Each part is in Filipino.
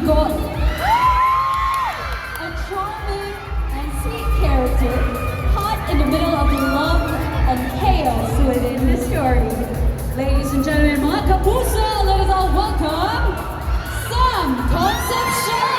Nicole. A charming and sweet character, caught in the middle of love and chaos within the story. Ladies and gentlemen, mga kapuso, let us all welcome Sam Concepcion!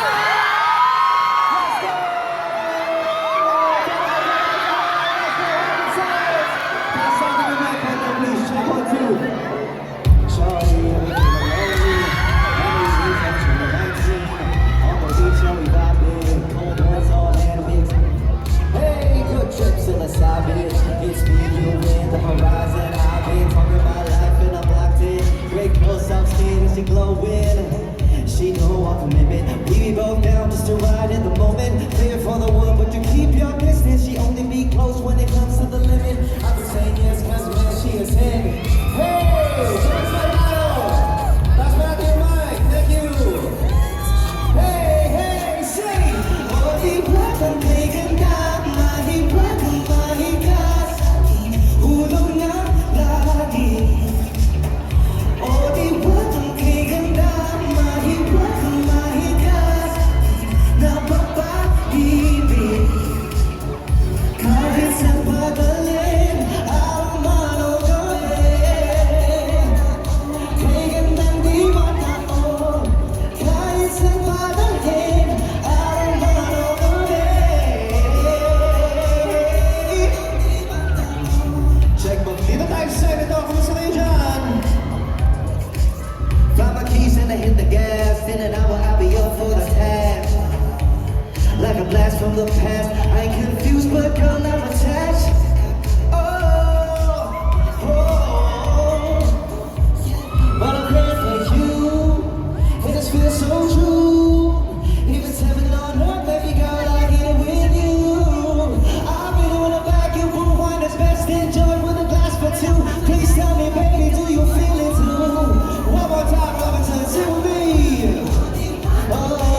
It's me, you, and the horizon. I've been talking about life and I'm locked in. Great girl, soft skin, and she glowing. She know our commitment. We be both down just to ride in the moment. Clear for the world, but you keep your distance. She only be close when it comes to the limit. I've been saying yes, cause man, she is him. Hey, just like that's back in mind. Thank you. Hey, hey, say, oh, the black and taken down, my black and my gas. Hulog na lagi. Oh, di black and taken down, my black and my gas. Napapahibig. Kahit sa pagaling, ang manogawin. Kay gandang di matao. Kahit sa pagaling, ang manogawin. Check mo. Dito tayo sa side ito. Kumusta kayo dyan? Drop my keys and I hit the gas. In an hour I'll be up for the task. Like a blast from the past. I ain't confused but girl I'm attached. Oh, oh. But I'm crazy for you. It just feels so true. If it's heaven on earth, baby girl, I get it with you. I've been on a vacuum for one that's best enjoyed with a glass for two. Please tell me, baby, do you feel it too? One more time, Robinson, to me. Oh.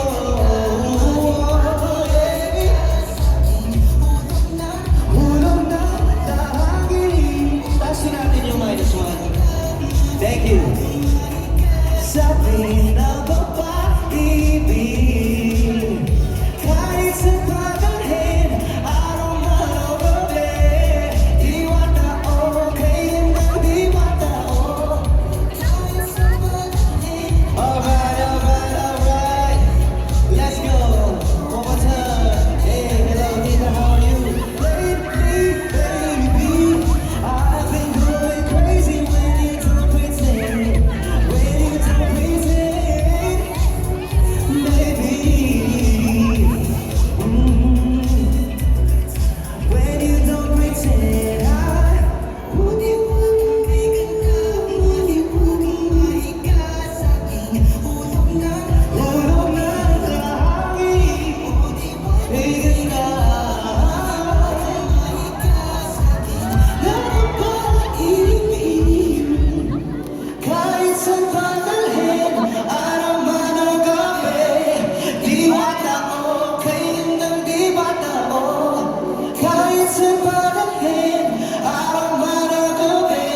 Thank you. Sabi na pag-ibig, kahit sa pagdahin, araw man o gabi, di matao, kaya na di matao. Alright, alright, alright. Let's go. One more time. Hey, hello, Nina, how are you? Lately, baby, I've been going crazy when you don't pretend. When you don't pretend, baby. When you don't pretend, would you make a love? Would you make a sa'kin? Hulog na lagi. Higit na napapahibig. Kahit saan padalhin, araw man o gabi, di matao, kaya nang di matao. Kahit saan padalhin, araw man o gabi,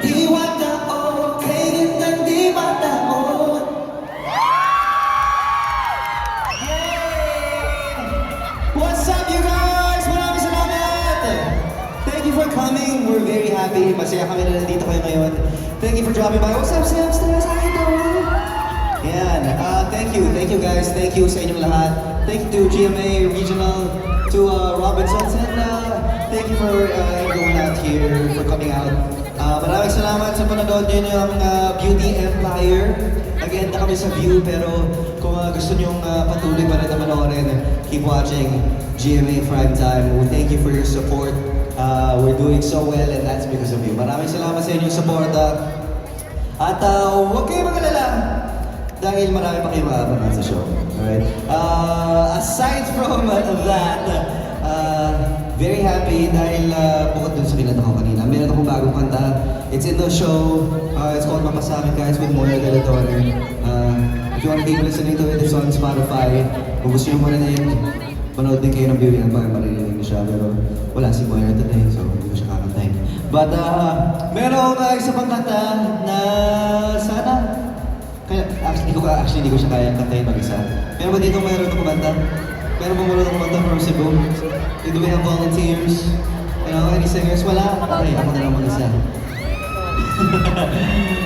di matao, kaya nang di matao. What's up, you guys? Maraming salamat! Thank you for coming. We're very happy. Masaya kami na nandito kayo ngayon. Thank you for dropping by. What's up, Sam? Stars? Hi, yan. Thank you guys. Thank you sa inyong lahat. Thank you to GMA Regional, to Robinsons, and thank you for everyone out here for coming out. Maraming salamat sa panonood nyo yung Beauty Empire. Again, na kami sa view, pero kung gusto nyong patuloy pa rin na panoorin, keep watching GMA Primetime. Thank you for your support. We're doing so well, and that's because of you. Maraming salamat sa inyong suporta. At huwag kayo mag-alala, dahil marami pa kayo makapanood sa show. Alright? Aside from that, very happy dahil bukod dun sa kinanta ko kanina, meron akong bagong kanta. It's in the show. It's called Mama Sa Akin, guys, with Moira De La Torre. If you want to keep listening to it, it's on Spotify. Kung gusto nyo marinig, manood din kayo ng Beauty Empire, marinig nyo siya. Pero wala si Moira today, so hindi ko siya kakantahin. But meron isa pang kanta na sana, kaya actually hindi ko actually hindi ko siya kayang kantahin mag-isa. Meron ba dito mayroon na kumanta? Meron ba mayroon na kumanta from Cebu? Do we have volunteers? You know, any singers? Wala? Okay, ako na lang mag-isa.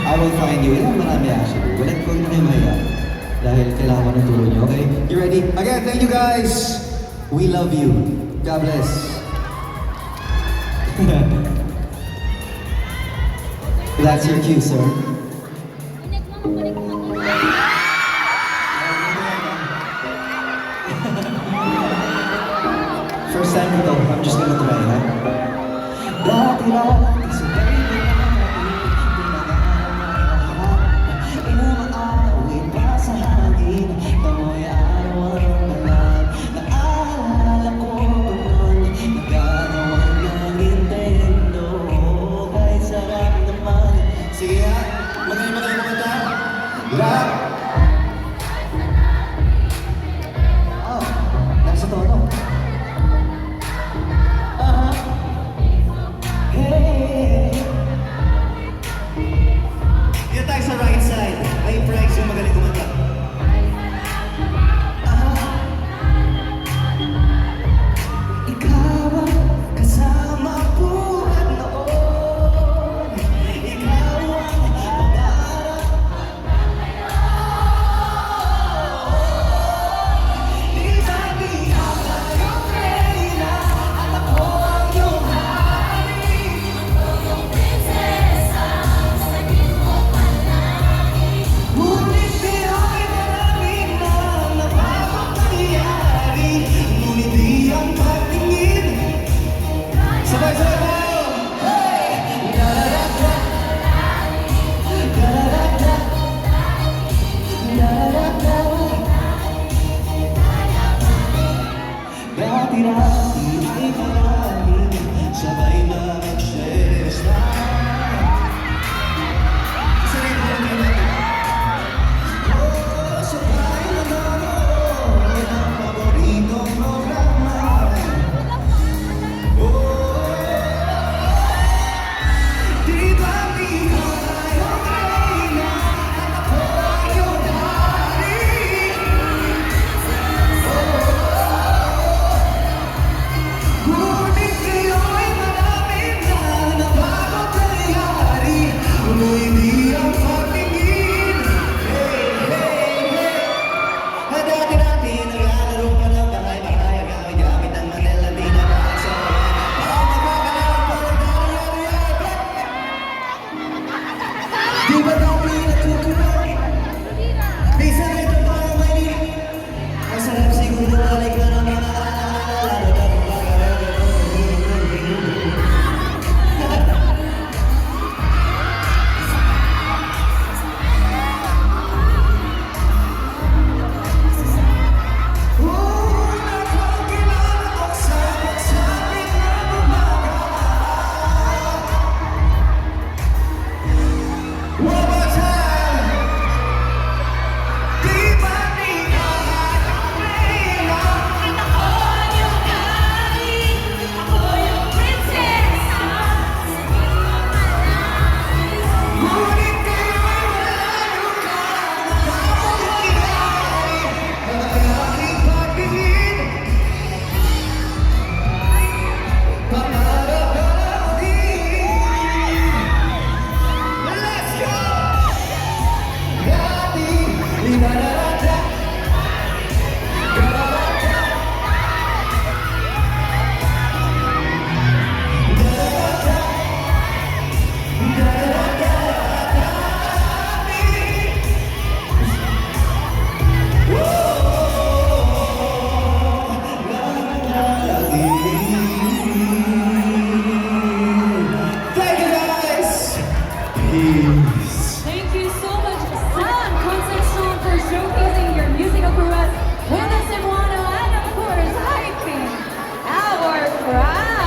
I will find you. Yan, marami actually. Wala ko na kayo mahiya. Dahil kailangan ko ng tulong niyo, okay? You ready? Again, thank you guys! We love you. God bless. That's your cue, sir. First time ito, I'm just gonna try, ha? Dati lang, sa baby inaawit pa sa hangin, tamoy araw ang malag. Naalala ko noon, nagagawa ng Nintendo. Kahit sarap naman. Sige ha, magaling kumanta. Rap!